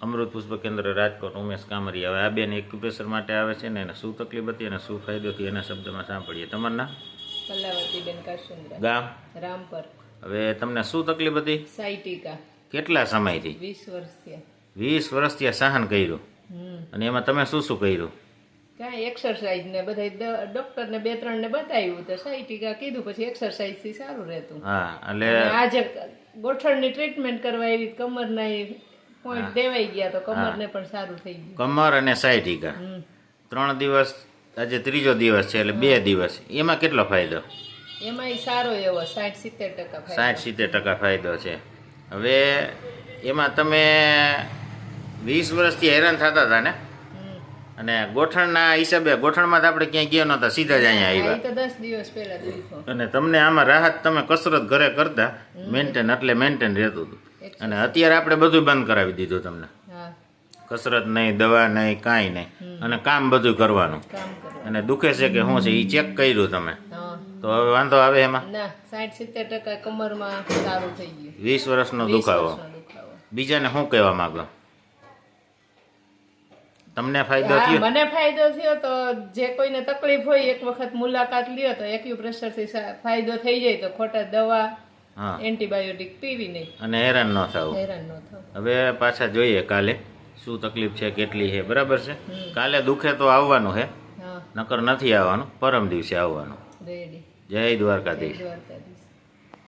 અમૃત પુષ્પ કેન્દ્ર રાજકોટ ઉમેશ કામરિયા. હવે આ બેન એક્યુપ્રેશર માટે આવે છે ને એને શું તકલીફ હતી અને શું ફાયદો થયો એના શબ્દમાં સાંભળીએ. તમારું નામ? કલાવતીબેન કાશુન્દ્રા. ગામ? રામપર. હવે તમને શું તકલીફ હતી? સાયટિકા. કેટલા સમયથી? 20 વર્ષથી. 20 વર્ષથી આ સહન કર્યું. અને એમાં તમે શું શું કર્યું? કાંઈ એક્સરસાઇઝ ને બધા ડોક્ટરને 2-3 ને બતાવ્યું તો સાયટિકા કીધું, પછી એક્સરસાઇઝ થી સારું રહેતું. હા, એટલે આજે ગોઠણની ટ્રીટમેન્ટ કરવા એવી કમરના પોઈન્ટ દેવાઈ ગયા તો કમરને પણ સારું થઈ ગયું. કમર અને સાયટિકા 3 દિવસ, આજે ત્રીજો દિવસ છે એટલે 2 દિવસ. એમાં કેટલો ફાયદો? એમાંય સારો એવો 60-70% ફાયદો. 60-70% ફાયદો છે. હવે એમાં તમે 20 વર્ષથી હેરાન થતા હતા ને, અને ગોઠણના હિસાબે ગોઠણમાં તો આપણે ક્યાંય ગયા નહોતા, સીધા જ અહીંયા આવ્યા. તો 10 દિવસ પહેલા દુખ્યો. અને તમને આમાં રાહત, તમે કસરત ઘરે કરતા, મેન્ટેન રહેતું હતું. અને અત્યારે આપણે બધું બંધ કરાવી દીધું તમને. હા, કસરત નહીં, દવા નહીં, કાંઈ નહીં, અને કામ બધું કરવાનું. કામ કરો. અને દુખે છે કે શું છે એ ચેક કર્યું તમે, હા, તો હવે વાંધો આવે એમાં? ના, 60-70% કમરમાં સારું થઈ ગયું. 20 વર્ષનો દુખાવો. બીજાને શું કહેવા માંગો? તમને ફાયદો થયો? મને ફાયદો થયો તો જે કોઈને તકલીફ હોય એક વખત મુલાકાત લ્યો તો એક્યુપ્રેશર થી ફાયદો થઈ જાય તો ખોટા દવા, એન્ટીબાયોટિક પીવી નહીં અને હેરાન ન થવું. હેરાન ન થવું. હવે પાછા જોઈએ કાલે શું તકલીફ છે, કેટલી છે, બરાબર છે? કાલે દુખે તો આવવાનું છે, હા, નકર નથી આવવાનું, પરમ દિવસે આવવાનું. રેડી. જય દ્વારકાધીશ. દ્વારકાધીશ.